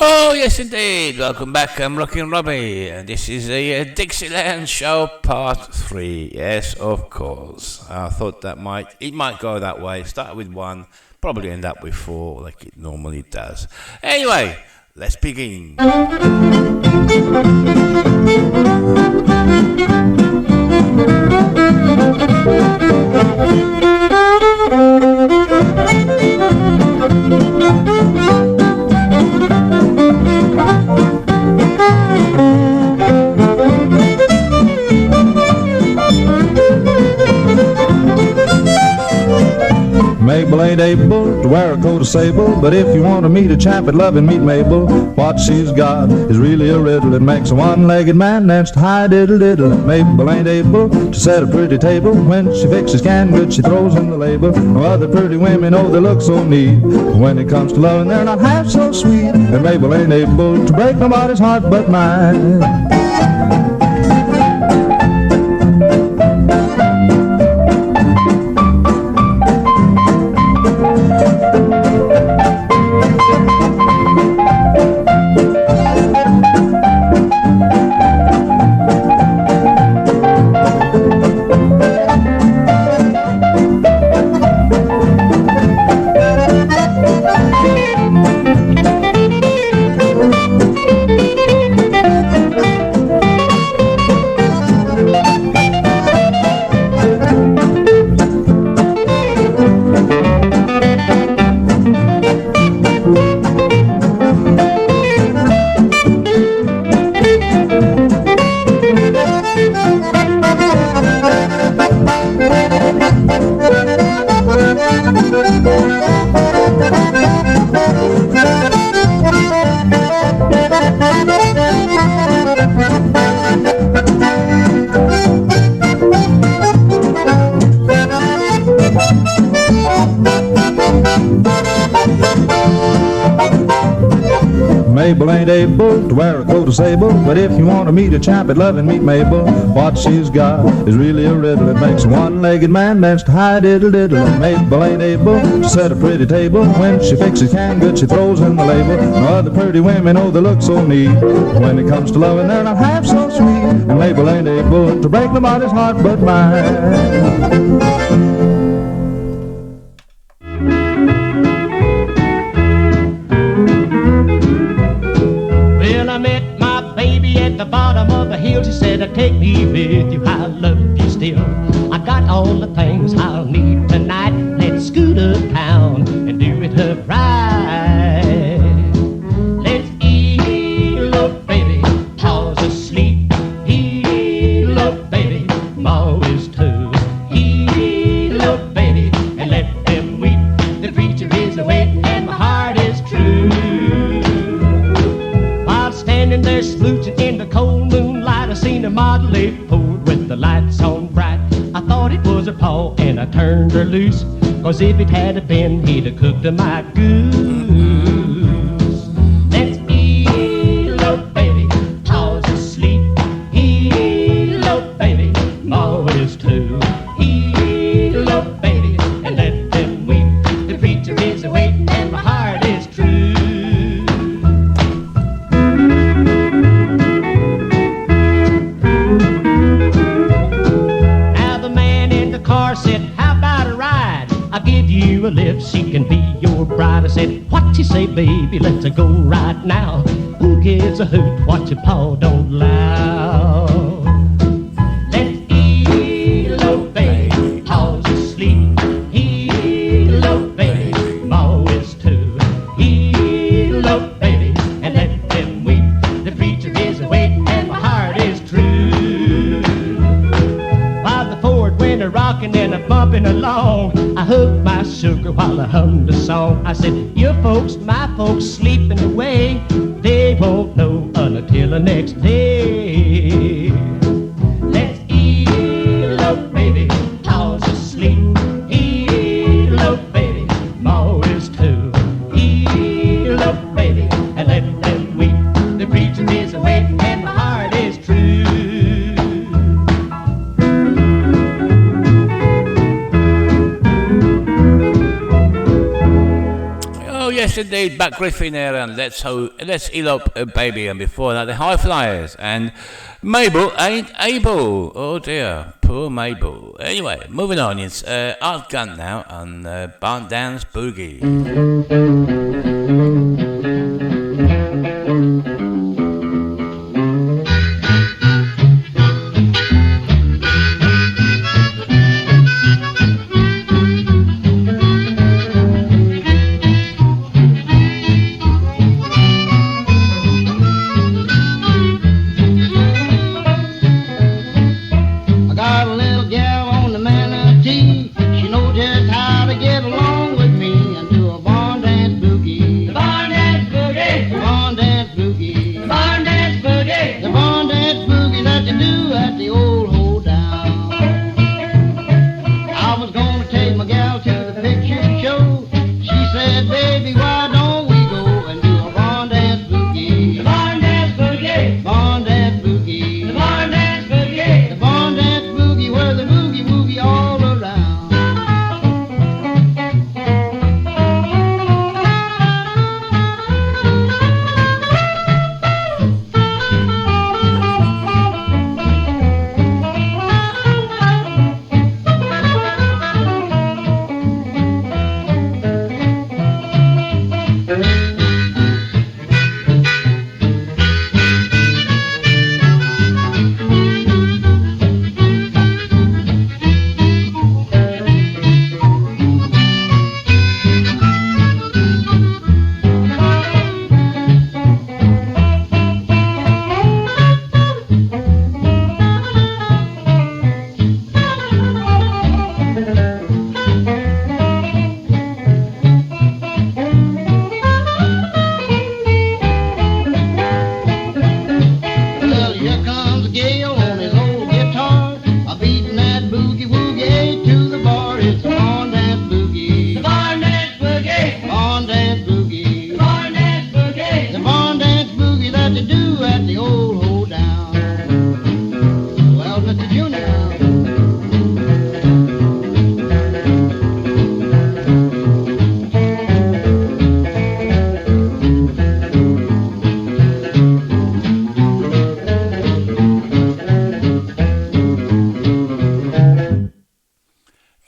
Oh, yes, indeed. Welcome back. I'm Rockin' Robbie, and this is the Dixieland show part 3. Yes, of course. I thought it might go that way. Start with 1, probably end up with 4, like it normally does. Anyway, let's begin. Mabel ain't able to wear a coat of sable, but if you want to meet a chap at Love and meet Mabel, what she's got is really a riddle. It makes a one-legged man dance to high diddle-diddle. Mabel ain't able to set a pretty table. When she fixes canned goods, she throws in the label. No other pretty women, oh, they look so neat. When it comes to loving, they're not half so sweet. And Mabel ain't able to break nobody's heart but mine. Mabel ain't able to wear a coat of sable, but if you want to meet a chap at Love and meet Mabel, what she's got is really a riddle. It makes a one-legged man dance to high diddle-diddle. And Mabel ain't able to set a pretty table. When she fixes canned goods, she throws in the label. No other pretty women, oh, they look so neat. When it comes to loving, they're not half so sweet. And Mabel ain't able to break nobody's heart but mine. She said, take me with you, I love you still. I got all the things I'll need tonight. Let's scoot uptown and do it up right. Let's elope, baby, Pa's asleep. Elope, baby, Ma is too. Elope, baby, and let them weep. The preacher is awake and my heart is true. While standing there smooching in the cold moonlight, I seen a model late forward with the lights on bright. I thought it was her paw and I turned her loose, 'cause if it had been, he'd have cooked my goose. Let's elope, baby, Pa's asleep. Elope, baby, Ma is too. Elope, baby, and let them weep. The preacher is awake and my heart is true. Said, how about a ride? I'll give you a lift, she can be your bride. I said, what you say, baby, let's go right now. Who gives a hoot what your paw don't allow? Let's elope, baby, Pa's asleep. Elope, baby, Ma is too. Elope, baby, and let them weep. The preacher is awake and my heart is true. While the Ford went a-rockin' and a-bumpin' along, I hugged my sugar while I hummed a song. I said, your folks, my folks, sleeping away. They won't know until the next day. Let's elope, baby, Pa's asleep. Elope, baby, Ma is too. Elope, baby, and let them weep. The preacher is awake and my heart is true. Yes, indeed, back riffing there, and let's elope a baby, and before that the High Flyers, and Mabel ain't able. Oh dear, poor Mabel. Anyway, moving on, it's Art Gun now on Barn Dance Boogie.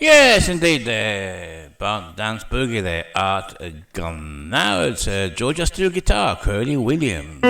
Yes, indeed, Barn Dance Boogie there, Art Gun. Now it's Georgia steel guitar, Curly Williams.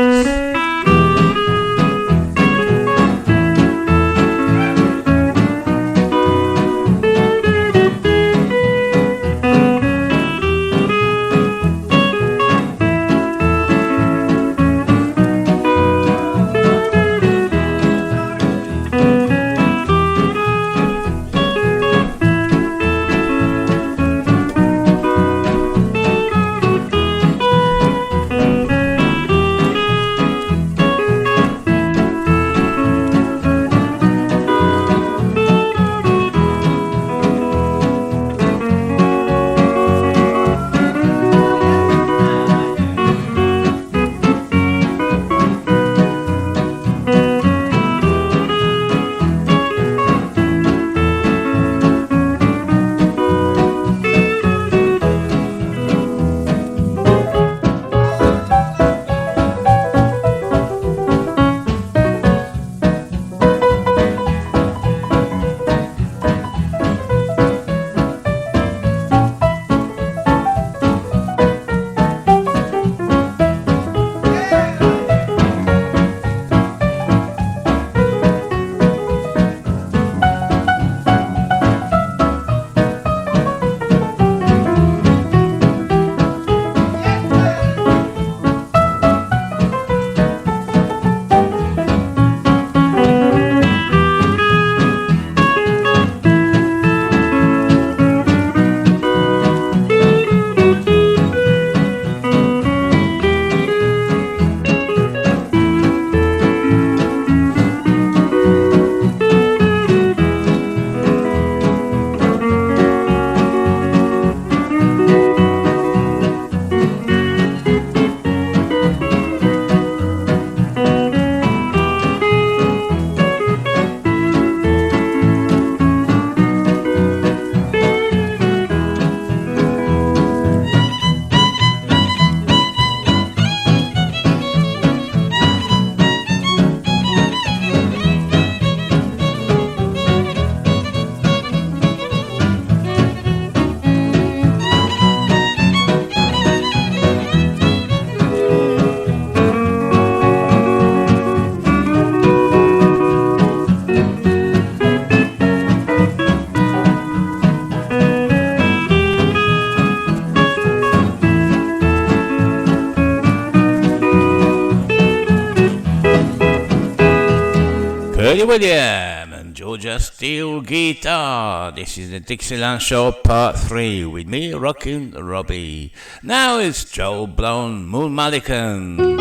Shirley William and Georgia steel guitar. This is the Dixieland Show Part 3 with me, Rockin, Robbie. Now it's Joe Blown, Moon Malikan.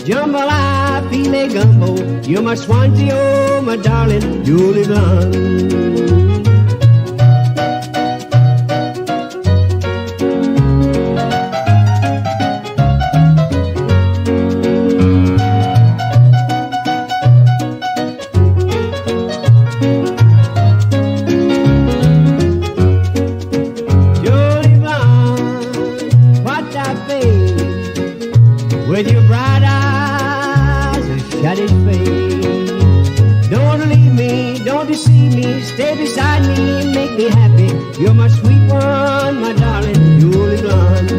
Jambalaya, filet gumbo, you're my Swansea, oh my darling, Julie Blunt. Stay beside me and make me happy. You're my sweet one, my darling, Julie Blunt.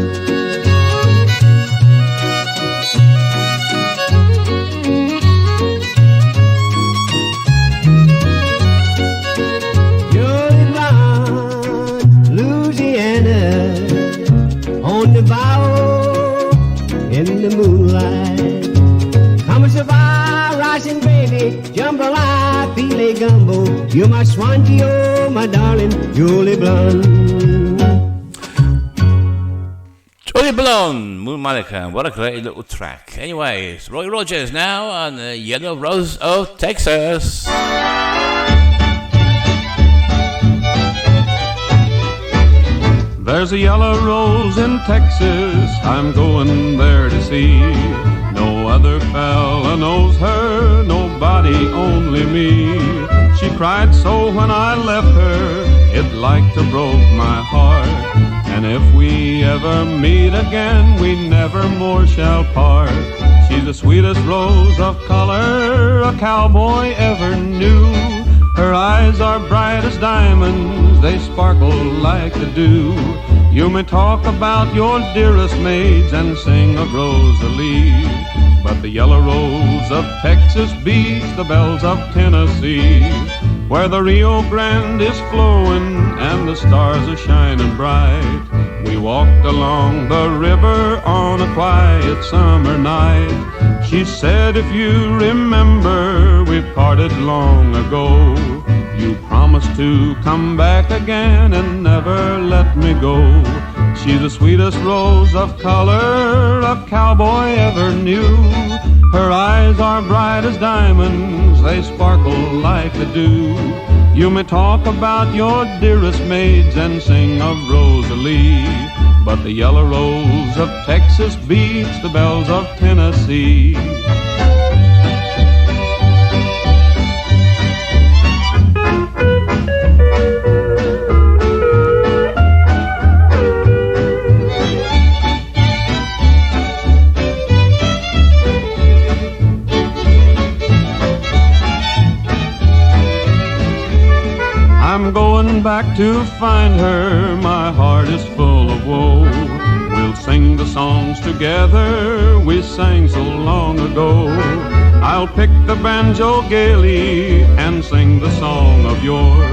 Julie Blunt, Louisiana, on the bow in the moonlight. Come and survive, rising baby, jambalaya, filet gumbo. You're my Swansea, oh my darling, Julie Blunt. Julie Blunt, Moon Malikan, what a great little track. Anyways, Roy Rogers now on the Yellow Rose of Texas. There's a yellow rose in Texas, I'm going there to see. No other fella knows her, nobody, only me. She cried so when I left her, it like to broke my heart. And if we ever meet again, we never more shall part. She's the sweetest rose of color a cowboy ever knew. Her eyes are bright as diamonds, they sparkle like the dew. You may talk about your dearest maids and sing of Rosalie, but the yellow rose of Texas beats the bells of Tennessee, where the Rio Grande is flowing and the stars are shining bright. We walked along the river on a quiet summer night. She said, if you remember, we parted long ago. You promised to come back again and never let me go. She's the sweetest rose of color a cowboy ever knew. Her eyes are bright as diamonds, they sparkle like the dew. You may talk about your dearest maids and sing of Rosalie, but the yellow rose of Texas beats the bells of Tennessee. I'm going back to find her, my heart is full of woe. We'll sing the songs together we sang so long ago. I'll pick the banjo gaily and sing the song of yore.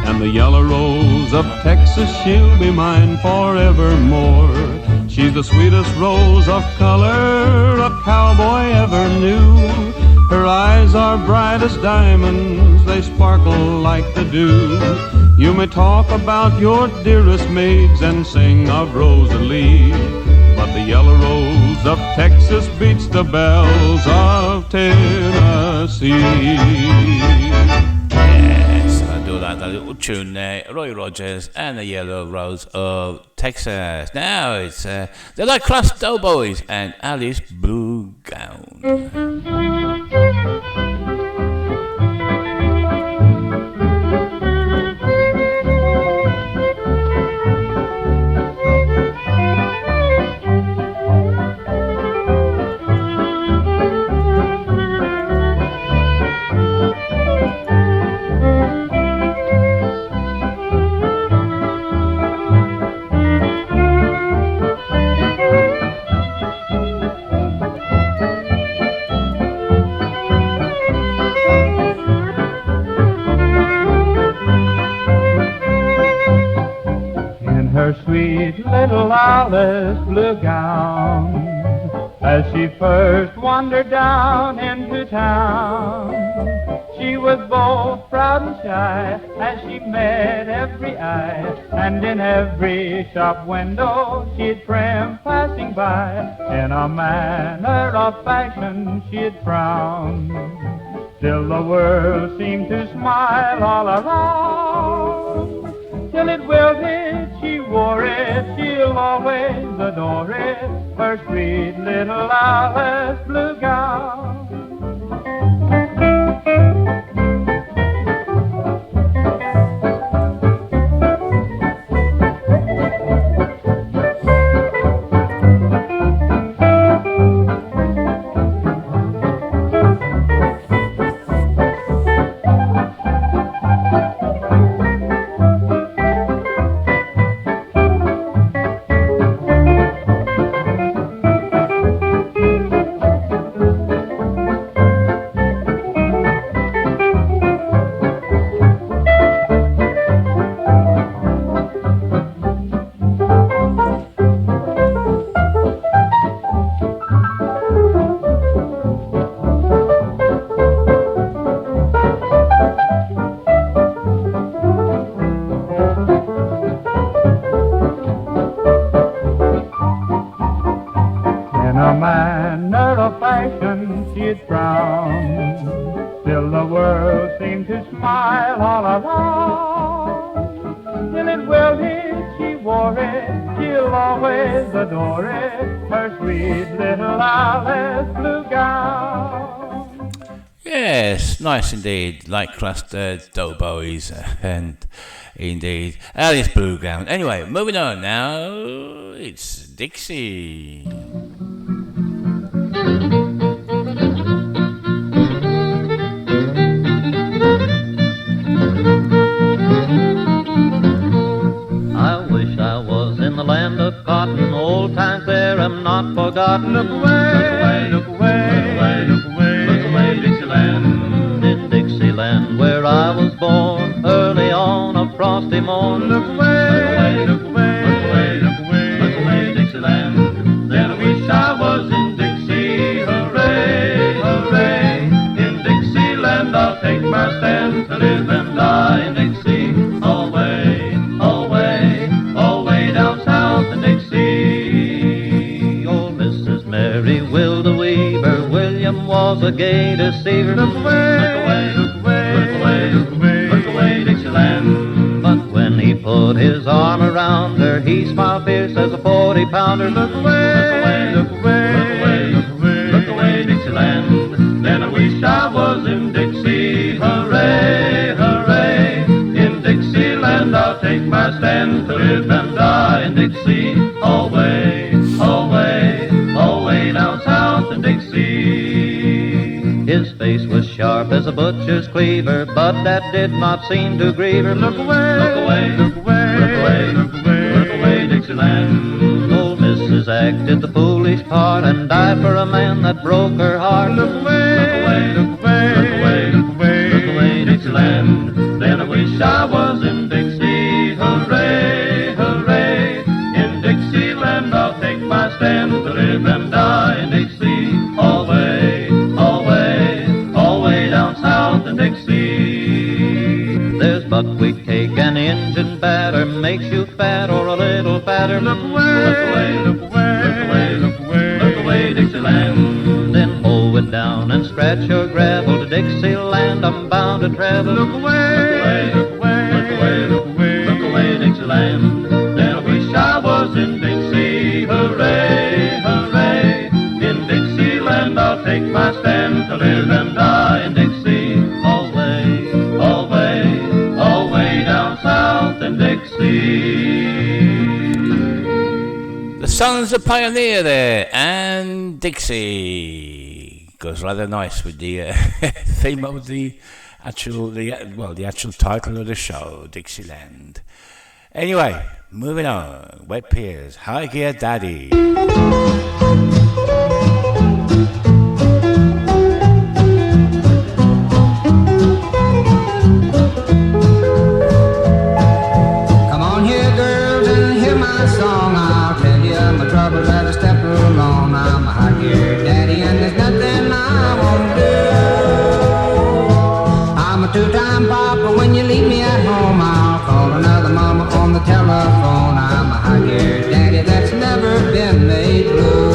And the yellow rose of Texas, she'll be mine forevermore. She's the sweetest rose of color a cowboy ever knew. Her eyes are bright as diamonds, they sparkle like the dew. You may talk about your dearest maids and sing of Rosalie, but the yellow rose of Texas beats the bells of Tennessee. Yes, I do like that little tune there. Roy Rogers and the Yellow Rose of Texas. Now it's the Light Crust Doughboys and Alice Blue Gown. sweet little Alice blue gown. As she first wandered down into town, she was both proud and shy as she met every eye, and in every shop window she'd trim passing by. In a manner of fashion she'd frown, till the world seemed to smile all around. Till it wilted, she wore it, she'll always adore it, her sweet little Alice blue gown. Nice indeed, like cluster doughboys, and indeed Alice Bluegram. Anyway, moving on now, it's Dixie. I wish I was in the land of cotton, old times there am not forgotten. Look away, look away, look away, look away, Dixieland. Dixieland, where I was born, early on a frosty morn. Look away, look away, look away, look away, look away, Dixieland. Then I wish I was in Dixie, hooray, hooray. In Dixieland I'll take my stand to live and die in Dixie. Away, away, away down south in Dixie. Old Mrs. Mary Wilda Weaver, William was a gay deceiver. Look away, put his arm around her, he smiled fierce as a 40-pounder. Look away, look away, look away, look away, look away, Dixieland. Then I wish I was in Dixie, hooray, hooray. In Dixieland I'll take my stand to live and die in Dixie. Away, away, away down south in Dixie. His face was sharp as a butcher's cleaver, but that did not seem to grieve her. Look away, look away, look away, look away, look away, look away, Dixieland. Old Mrs. acted the foolish part and died for a man that broke her heart. Look away, look away, look away, look away, look away, Dixieland. Then I wish I was in Dixie, hooray, hooray. In Dixieland I'll take my stand to live and die in Dixie. Away, away, away down south in Dixie. There's buckwheat cake and Injun batter, makes you fat or a little fatter. Look away, look away, look away, look away, look away, look away, Dixieland. Then hoe it down and scratch your gravel to Dixieland. I'm bound to travel. Look away, look away, look away, look away, look away, Dixieland. Then I wish I was in Dixie, hooray, hooray. In Dixieland I'll take my stand to live and die in Dixie. Away, away, away down south in Dixie. The Sons of Pioneer there, and Dixie goes rather nice with the theme of the actual title of the show, Dixieland. Anyway, moving on. Wet Piers, High Gear Daddy. Come on here, girls, and hear my song. a two-time papa. When you leave me at home, I'll call another mama on the telephone. I'm a high-gear daddy that's never been made blue.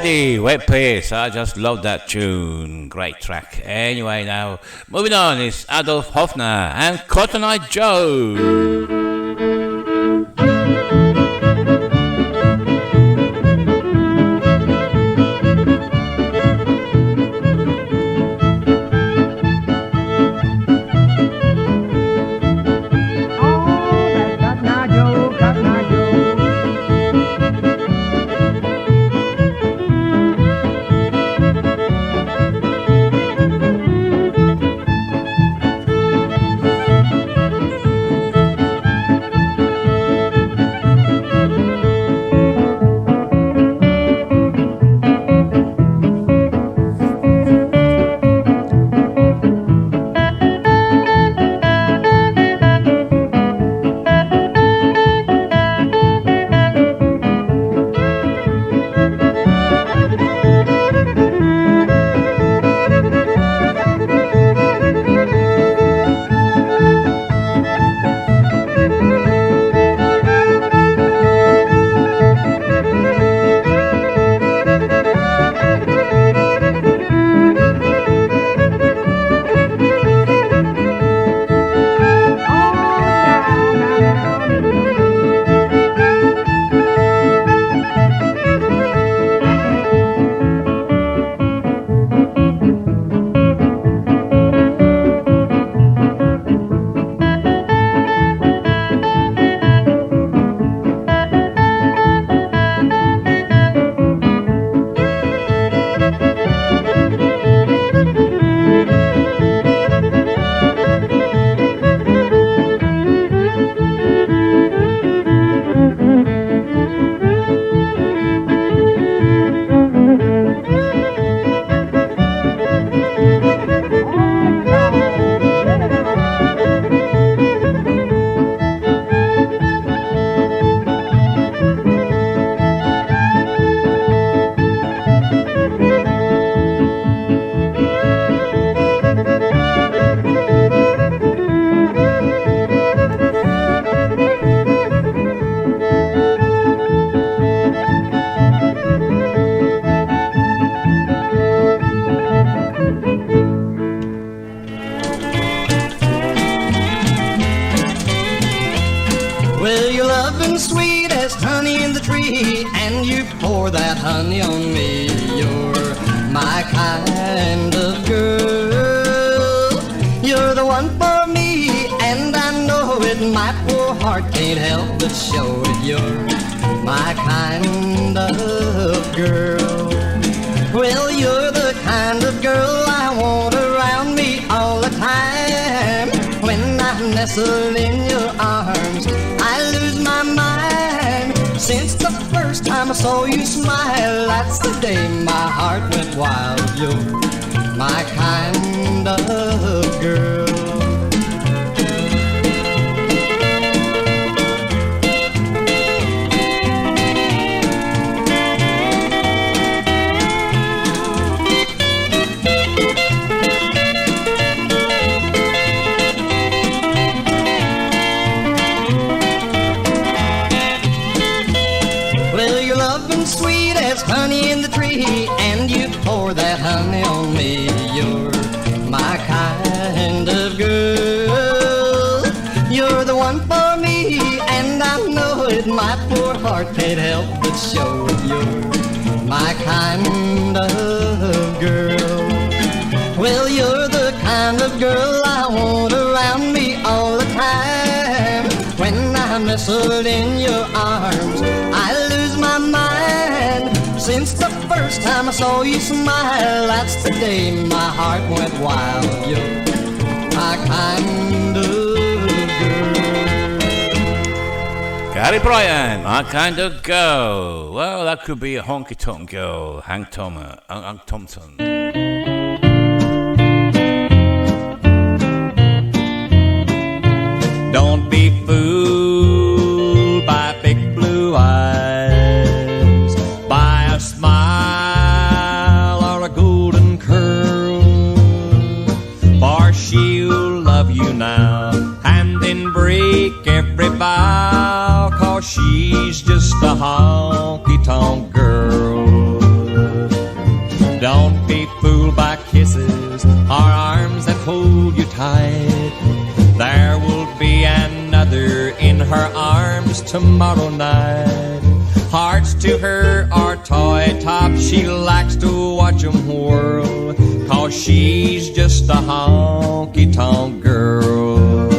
Daddy, Wet Pierce. I just love that tune. Great track. Anyway, now, moving on is Adolf Hofner and Cotton Eye Joe. as honey in the tree, and you pour that honey on me. You're my kind of girl. You're the one for me, and I know it. My poor heart can't help but show it. You're my kind of girl. Well, you're the kind of girl I want around me all the time. When I'm nestled in your arms, I lose my mind. Since the first time I saw you smile, that's the day my heart went wild. You're my kind of girl. Honey in the tree, and you pour that honey on me. You're my kind of girl. You're the one for me, and I know it. My poor heart can't help but show it. You're my kind of girl. Well, you're the kind of girl I want around me all the time. When I'm nestled in your arms, I lose my mind. Since the first time I saw you smile, that's the day my heart went wild. You're my kind of girl. Gary Bryan, my kind of girl. Well, that could be a honky tonk girl, Hank Thompson. Don't be fooled by big blue eyes, by a smile or a golden curl, for she'll love you now and then break every vow, 'cause she's just a honky-tonk girl. Don't be fooled by kisses or arms that hold you tight. There will be another in her arms tomorrow night. Hearts to her are toy tops, she likes to watch 'em whirl, 'cause she's just a honky-tonk girl.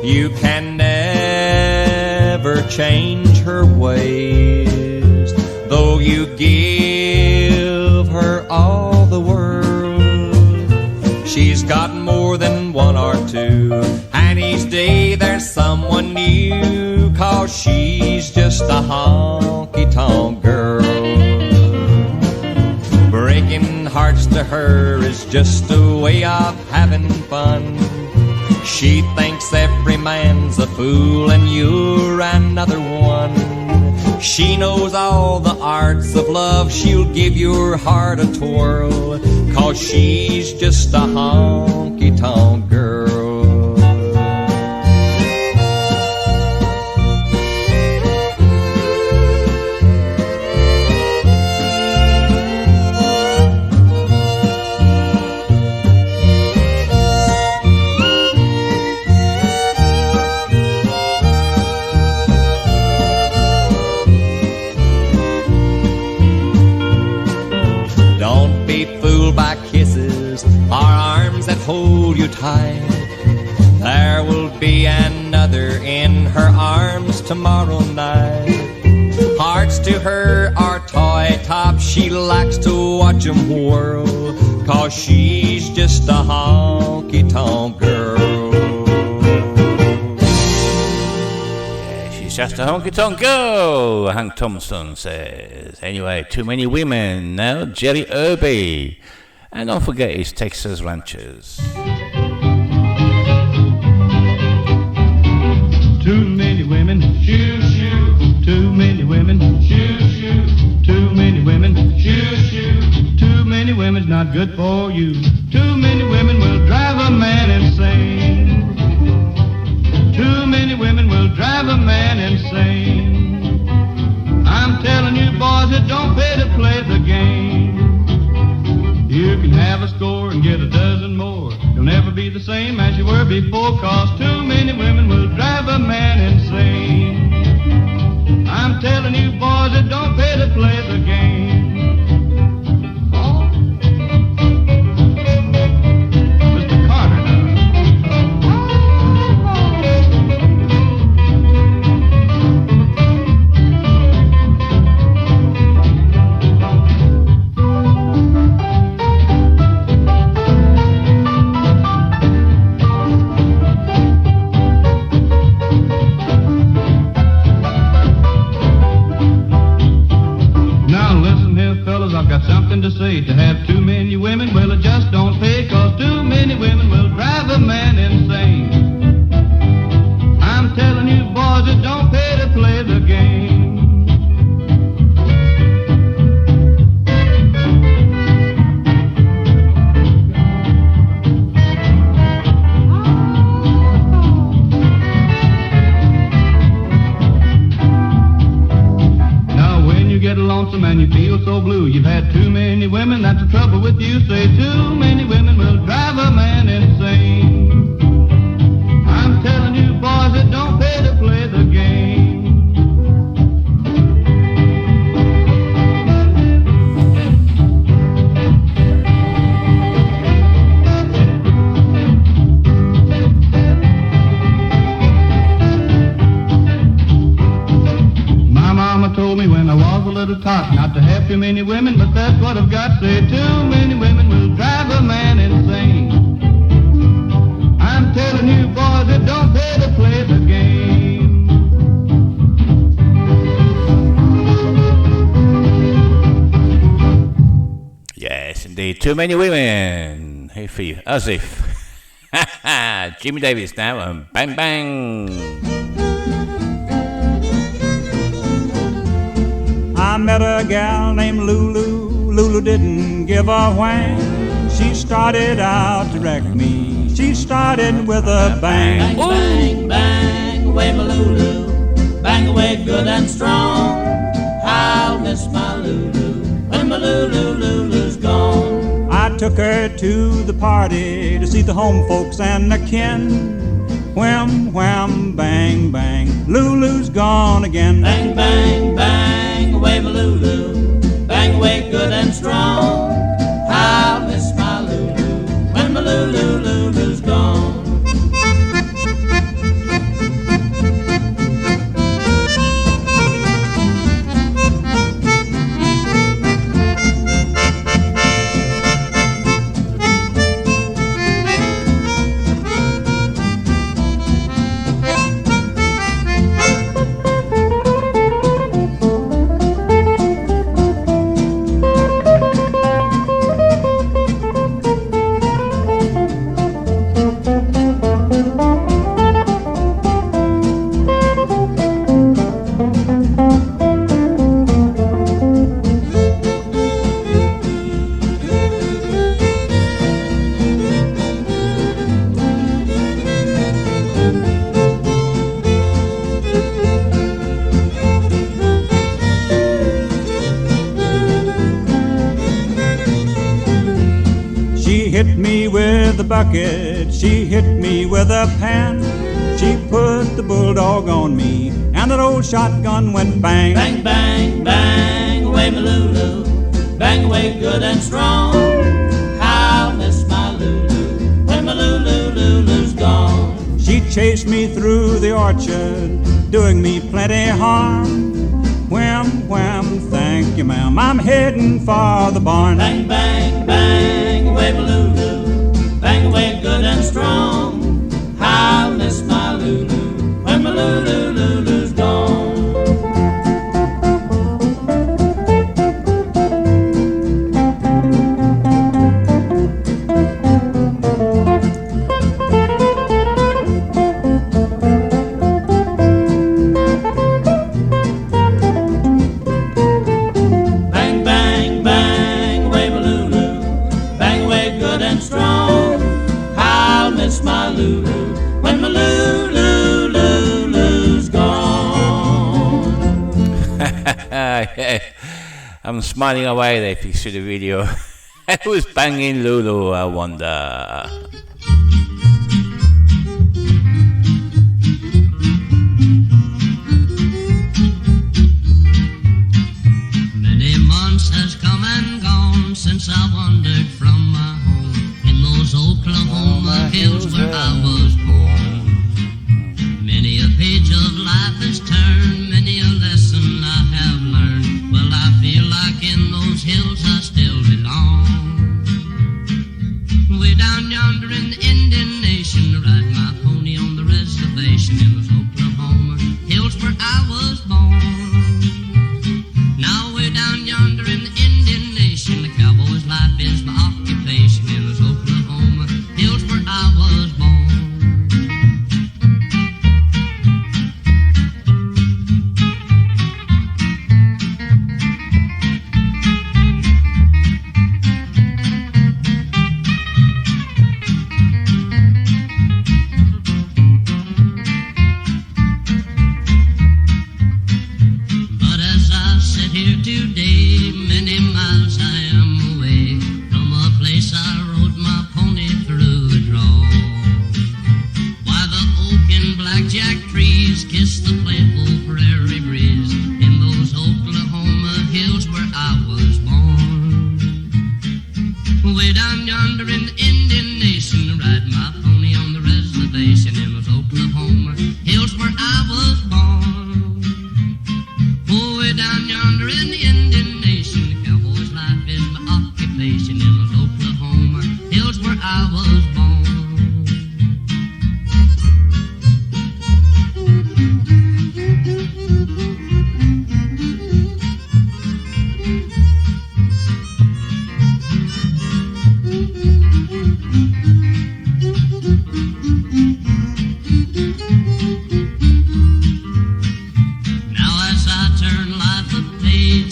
You can never change her ways, though you give her all the world. She's got more than one or two, and each day there's someone new, 'cause she's just a honky-tonk girl. Breaking hearts to her is just a way of having fun. She thinks every man's a fool and you're another one. She knows all the arts of love, she'll give your heart a twirl, 'cause she's just a honky-tonk girl. By kisses or arms that hold you tight, there will be another in her arms tomorrow night. Hearts to her are toy tops, she likes to watch 'em whirl, 'cause she's just a honky-tonk girl. She's just a honky-tonk girl, Hank Thompson says. Anyway, too many women. Now Jerry Irby. And don't forget his Texas ranchers. Too many women, shoo shoo. Too many women, shoo shoo. Too many women, shoo shoo. Too many women's not good for you. Too many women will drive a man insane. Too many women will drive a man insane. I'm telling you boys, it don't pay to play the game. You can have a score and get a dozen more. You'll never be the same as you were before, 'cause too many women will drive a man insane. telling you boys, it don't pay to play the game. Mr. Carter now. I've got something to say. To have too many women, well, it just don't pay, 'cause too many women will drive a man insane. I'm telling you, boys, it don't pay to play the game. Get lonesome and you feel so blue. You've had too many women, that's the trouble with you. Say too many women will drive a man insane. I'm telling you, boys, it don't pay to play the game. My mama told me when I was a little tot not to have too many women, but that's what I've got. Say too many women will drive a man insane. I'm telling you, boys, it don't pay to play the game. Yes, indeed. Too many women. Hey, for you. As if. Jimmy Davis now and Bang Bang. I met a gal named Lulu. Lulu didn't give a whang. She started out to wreck me. She started with a bang. Bang, bang, bang, away my Lulu. Bang away good and strong. I'll miss my Lulu when my Lulu's gone. I took her to the party to see the home folks and the kin. Wham, wham, bang, bang, Lulu's gone again. Bang, bang, bang, away my Lulu. Bang away good and strong. I'll miss my Lulu when my Lulu's gone. hit me with a bucket, she hit me with a pan. She put the bulldog on me, and that old shotgun went bang. Bang, bang, bang, away my Lulu, bang away good and strong. I'll miss my Lulu when my Lulu's gone. She chased me through the orchard, doing me plenty harm. Wham, wham, thank you, ma'am, I'm heading for the barn. Bang, bang, bang, away my Lulu, bang away good and strong. I'll miss my Lulu when my Lulu's gone. Bang, bang, bang, away my Lulu, bang away good and strong. I'll miss my Lulu when my Lulu's gone. Yeah. I'm smiling away there if you see the video. Who's banging Lulu, I wonder. since I wandered from my home in those Oklahoma hills where I was born. Many a page of life has turned, many a lesson I have learned. Well, I feel like in those hills I still belong. Way down yonder in the Indian Nation, ride my pony on the reservation in those Oklahoma hills where I was born. Now way down yonder in the Indian Nation, the cowboy's life is my occupation in those Oklahoma hills where I was born. Here today, many miles I am away from a place I rode my pony through the draw. Why the oak and blackjack trees kiss the playful prairie breeze in those Oklahoma hills where I was born. Way down yonder in the Indian Nation, ride my pony on the reservation in those Oklahoma hills where I was born. Way down yonder in the Indian Nation, the cowboy's life is my occupation in those Oklahoma hills where I was born.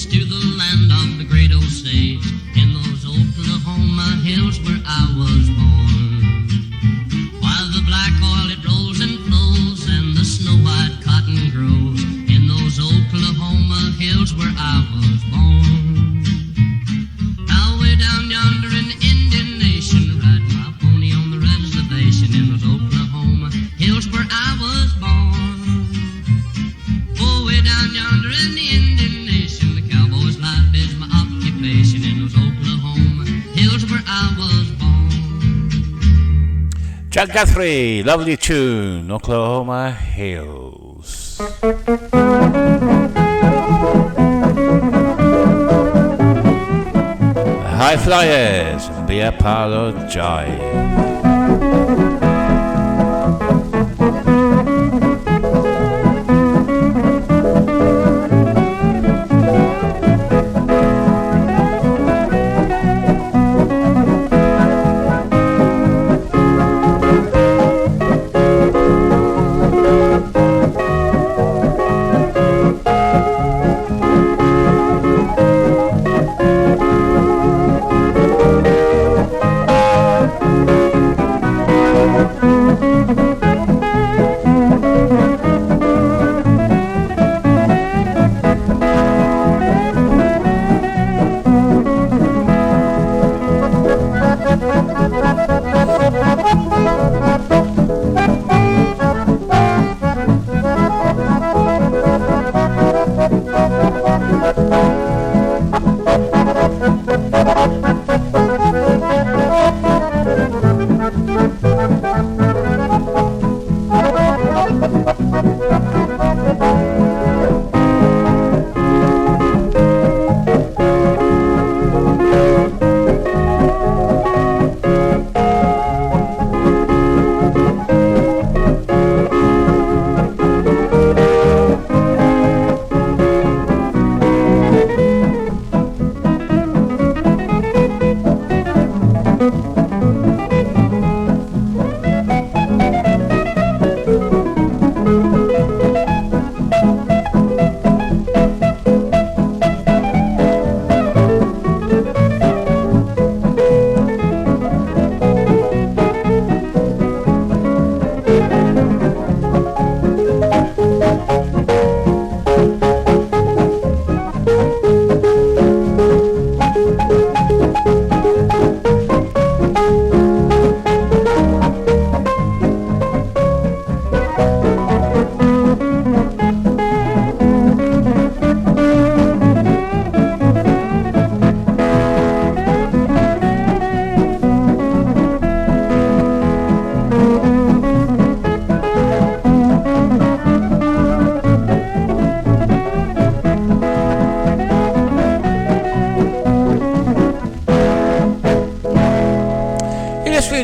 To the land of the great Osage, in those Oklahoma hills where I was born. While the black oil it rolls and flows, and the snow white cotton grows, in those Oklahoma hills where I was born. Now way down yonder in the Indian Nation, ride my pony on the reservation in those Oklahoma hills where I was born. Oh, way down yonder in the Indian Nation, life is my occupation in those Oklahoma hills where I was born. Jack Guthrie, lovely tune, Oklahoma Hills. The High Flyers, Be a Palo Jive.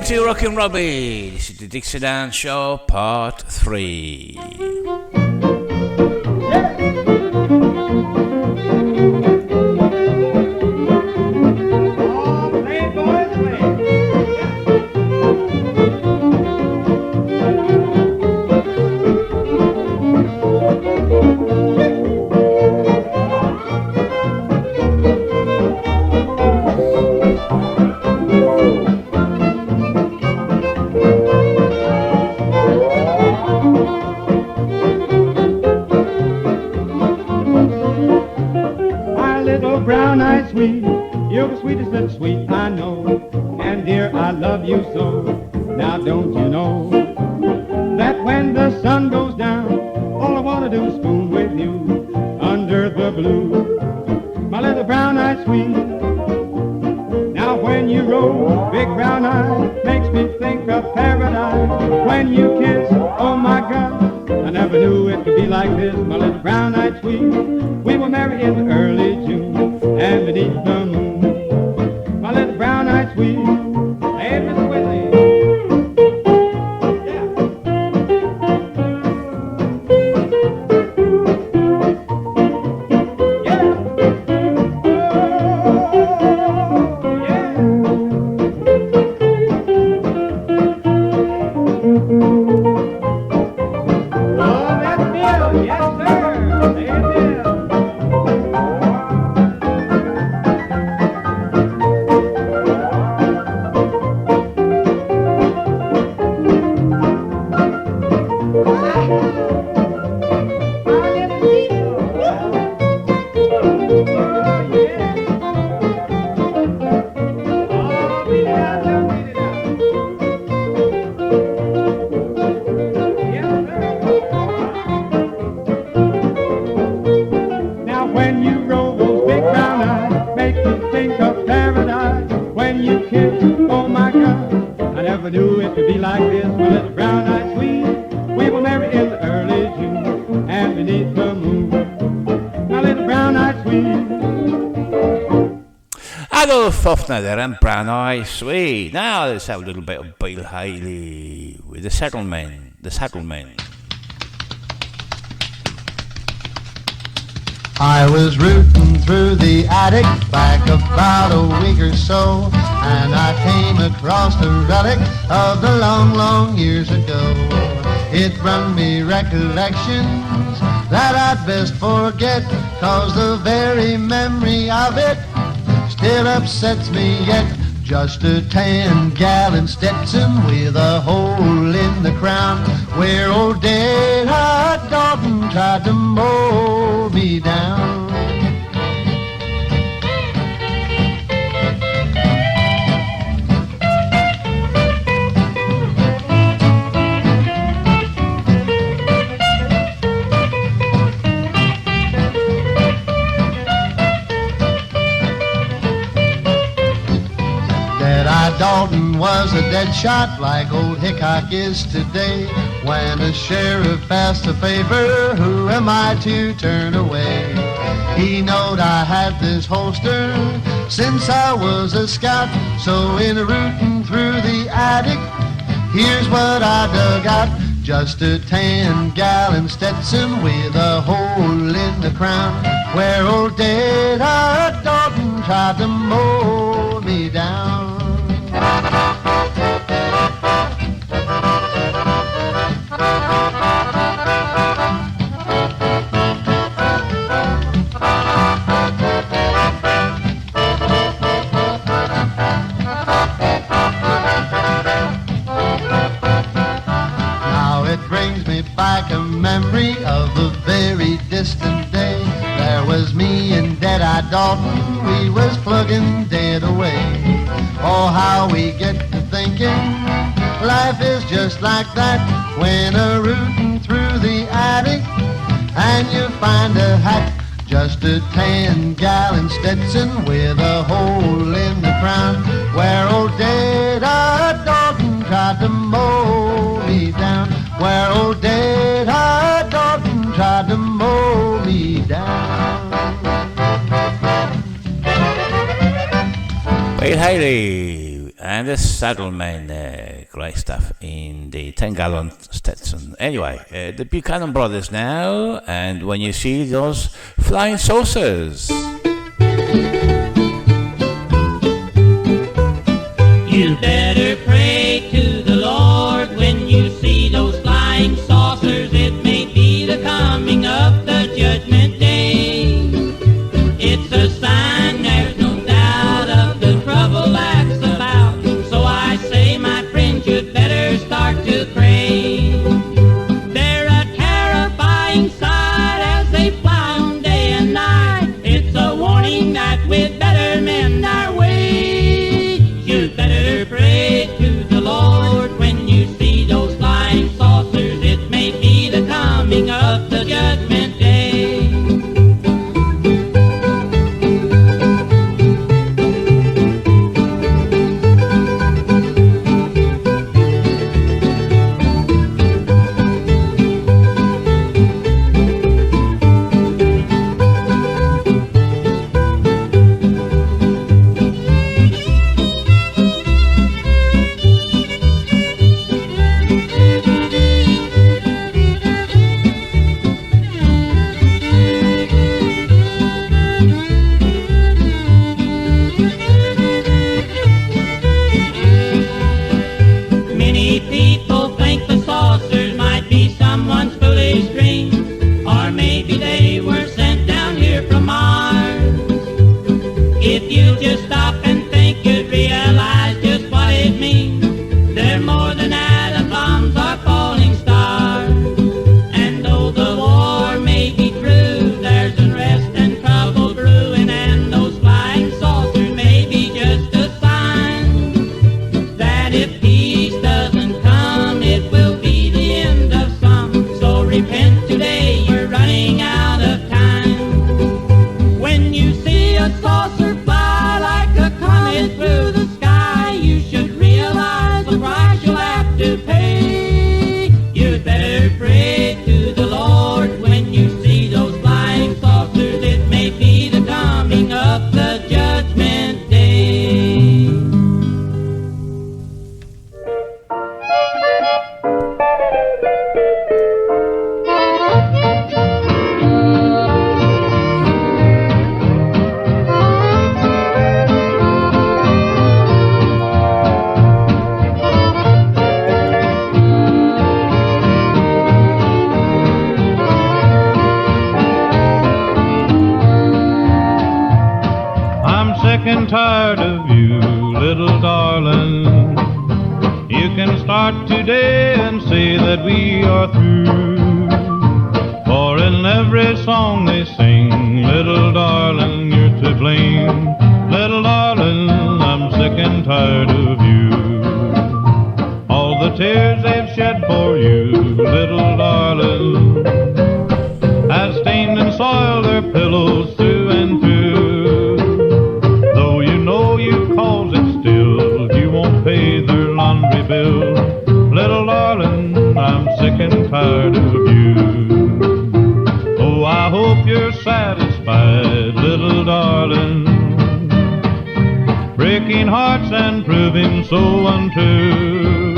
to Rockin' Robbie. This is the Dixieland Show Part 3. Brown-eyed sweet, you're the sweetest of the sweet I know. And dear, I love you so. Now don't you know that when the sun goes down, all I want to do is spoon with you under the blue. My little brown-eyed sweet. Now when you roll, big brown eye makes me think of paradise. When you kiss, oh my God, I never knew it could be like this. My little brown-eyed sweet. We were married in early June and beneath the moon. My little brown-eyed sweet. Hey, Mr. Whitley. Yeah. Yeah. Oh, yeah. Oh, that's Bill. Yes, sir. Hey, Bill. Fofner there and Brown Eye Sweet. Now let's have a little bit of Bill Haley with the Saddlemen. The Saddlemen. I was rooting through the attic back about a week or so, and I came across a relic of the long, long years ago. It brought me recollections that I'd best forget, 'cause the very memory of it still upsets me yet. Just a 10-gallon Stetson with a hole in the crown, where old Dead Hot Dalton tried to mow me down. Dalton was a dead shot like old Hickok is today. When a sheriff passed a favor, who am I to turn away? He knowed I had this holster since I was a scout. So in rooting through the attic, here's what I dug out. Just a 10-gallon Stetson with a hole in the crown, where old Dead Hot Dalton tried to mow me down. Now it brings me back a memory of a very distant day. There was me and Dead-Eye Dalton, we was plugging dead away. Oh, how we get to thinking, life is just like that. When a rootin' through the attic, and you find a hat. Just a 10-gallon Stetson with a hole in the crown, where old Dead-Eye Dalton tried to mow me down. Where old Dead-Eye Dalton tried to mow me down. Bill Haley and the Saddlemen there. great stuff in the 10 Gallon Stetson. Anyway, the Buchanan Brothers now, and when you see those flying saucers. You better pray to the Lord when you see those flying saucers. It may be the coming of the Judgment Day. It's a sign, there's no doubt, of the trouble that's about. So I say, my friends, you'd better start to pray. They're a terrifying sight as they fly on day and night. It's a warning that we'd better mend our ways. You'd better pray to the Lord when you see those flying saucers. It may be the coming of the Judgment Day. Many people think the saucers might be someone's foolish dream, or maybe they were sent down here from Mars. If you just stop and think, you'd realize just what it means. They're more than atom bombs or falling stars. And though the war may be through, there's unrest and trouble brewing, and those flying saucers may be just a sign that if peace doesn't come, it will be the end of some. So repent today, you're running out of time. When you see a saucer fly like a comet through the sky, you should realize the price you'll have to pay. You'd better pray to the Lord when you see those flying saucers. It may be the coming of the Judgment Day. I'm sick and tired of you, little darling. You can start today and say that we are through. For in every song they sing, little darling, you're to blame. Little darling, I'm sick and tired of you. All the tears they've shed for you, little darling, has stained and soiled their pillows through and through. Though you know you cause it still, you won't pay their laundry bill. Little darling, I'm sick and tired of you. Oh, I hope you're satisfied, little darling, breaking hearts and proving so untrue.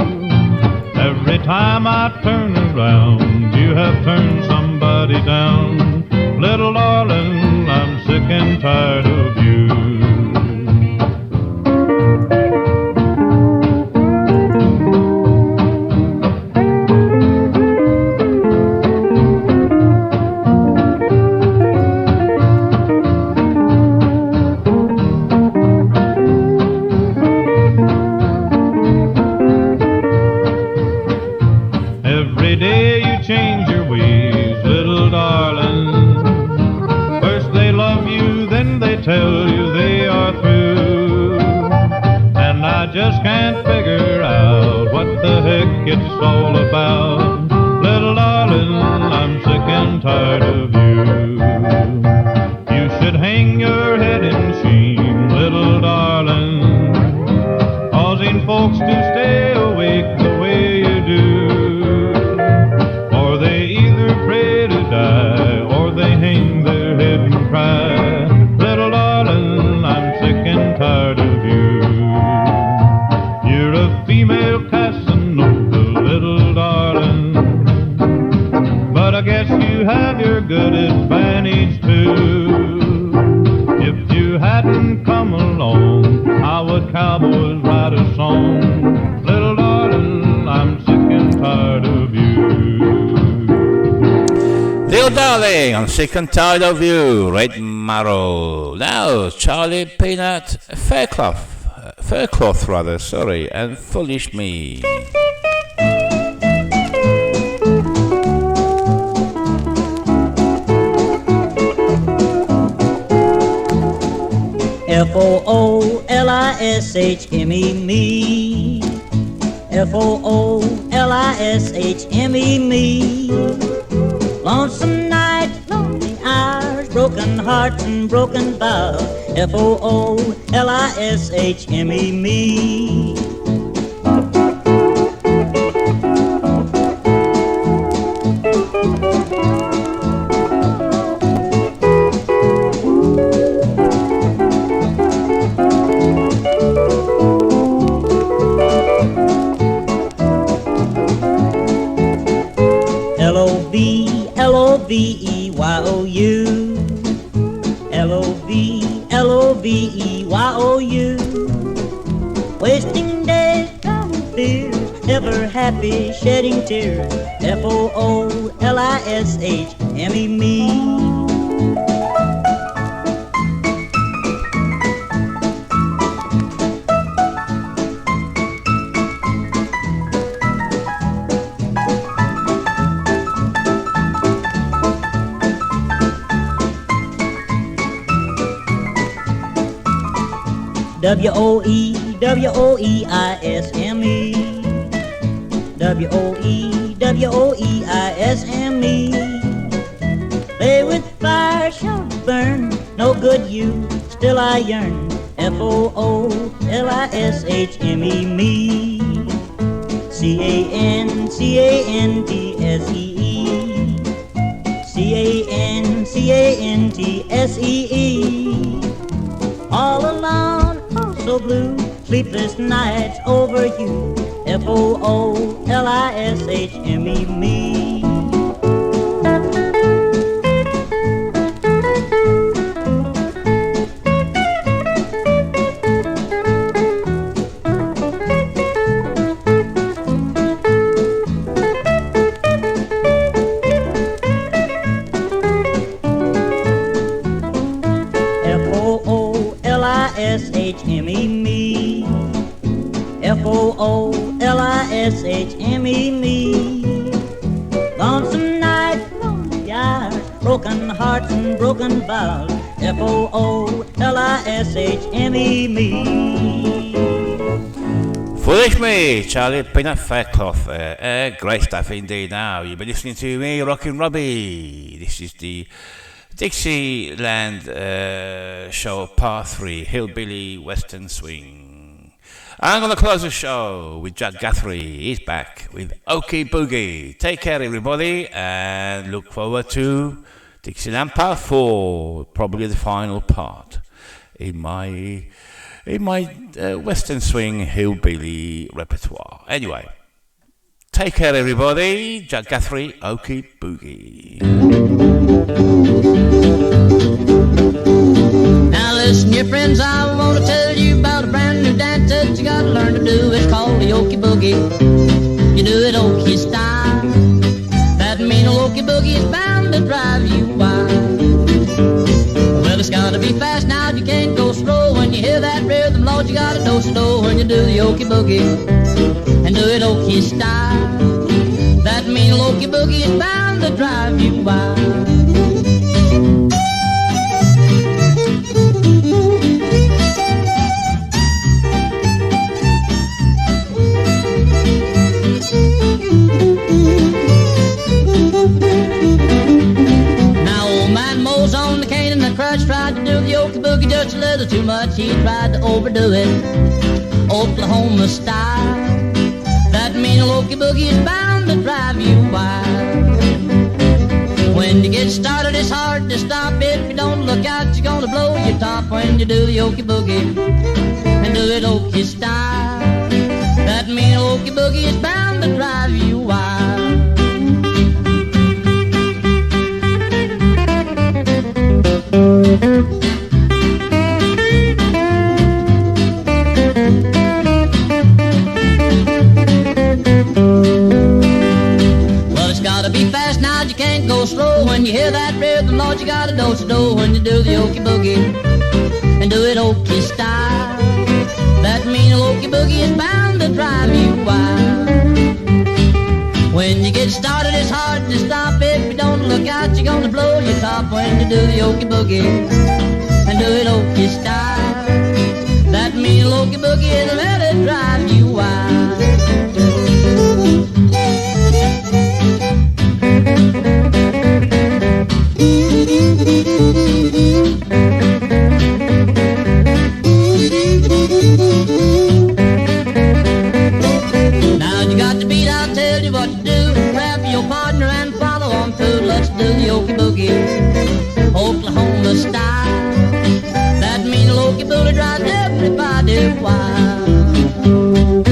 Every time I turn around, you have turned somebody down. Little darling, I'm sick and tired of you. Every day you change your ways, little darling. First they love you, then they tell you they are through. And I just can't figure out what the heck it's all about. Little darling, I'm sick and tired of you. You should hang your head in shame, little darling, causing folks to stay awake the way you do. Or they either pray to die, or they hang their head and cry. Little darling, darling, I'm sick and tired of you, Red Marrow. Now, Charlie Peanut, Faircloth rather, sorry, and Foolish Me. F-O-O-L-I-S-H-M-E, me. F-O-O-L-I-S-H-M-E, me. Lonesome nights, lonely hours, broken hearts and broken vows. F-O-O-L-I-S-H-M-E, me. L-O-V-E-Y-O-U, L-O-V-L-O-V-E-Y-O-U. Wasting days, drowning fears, ever happy, shedding tears. F-O-O-L-I-S-H-M-E, me. W-O-E-W-O-E-I-S-M-E, W-O-E-W-O-E-I-S-M-E. Play with fire, shall burn, no good you, still I yearn. F-O-O-L-I-S-H-M-E, me. C-A-N-C-A-N-T-S-E-E, C-A-N-C-A-N-T-S-E-E. All alone, oh so blue, sleepless nights over you. F-O-O-L-I-S-H-M-E, me. F-O-O-L-I-S-H-M-E, me. F-O-O-L-I-S-H-M-E, me. Lonesome nights, lonely hours, broken hearts and broken vows. F-O-O-L-I-S-H-M-E, me. Foolish Me, Charlie Peanut Faircloth. Great stuff indeed. Now, you've been listening to me, Rockin' Robbie. This is the Dixieland show part 3, Hillbilly Western Swing. I'm going to close the show with Judd Guthrie. He's back with Okie Boogie. Take care, everybody, and look forward to Dixieland part 4, probably the final part in my Western Swing Hillbilly repertoire. Anyway, take care, everybody. Judd Guthrie, Okie Boogie. Now listen, your friends, I want to tell you about a brand new dance that you got to learn to do. It's called the Okie Boogie. You do it Okie style. That mean old Okie Boogie is bound to drive you wild. Well, it's got to be fast now, you can't go slow. When you hear that rhythm, Lord, you got to do slow when you do the Okie Boogie. And do it Okie style. That mean old Okie Boogie is bound to drive you wild. Tried to do the Okie Boogie just a little too much. He tried to overdo it, Oklahoma style. That mean Okie Boogie is bound to drive you wild. When you get started, it's hard to stop. If you don't look out, you're gonna blow your top when you do the Okie Boogie and do it Okie style. That mean Okie Boogie is bound to drive you wild. Well, it's gotta be fast now, you can't go slow. When you hear the okie boogie and do it okie style. That mean okie boogie is bound to drive you wild. When you get started, it's hard to stop. If you don't look out, you're gonna blow your top. When you do the okie boogie and do it okie style, that mean okie boogie is let it drive you wild. Now you got the beat, I'll tell you what to do. Grab your partner and follow on through. Let's do the okie boogie, Oklahoma style. That means okie boogie drives everybody wild.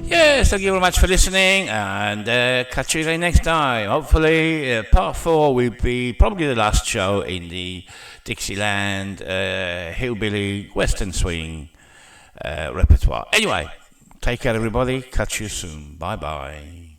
Yes, thank you very much for listening, and catch you again next time. Hopefully, part 4 will be probably the last show in the Dixieland hillbilly western swing repertoire. Anyway, take care, everybody. Catch you soon. Bye bye.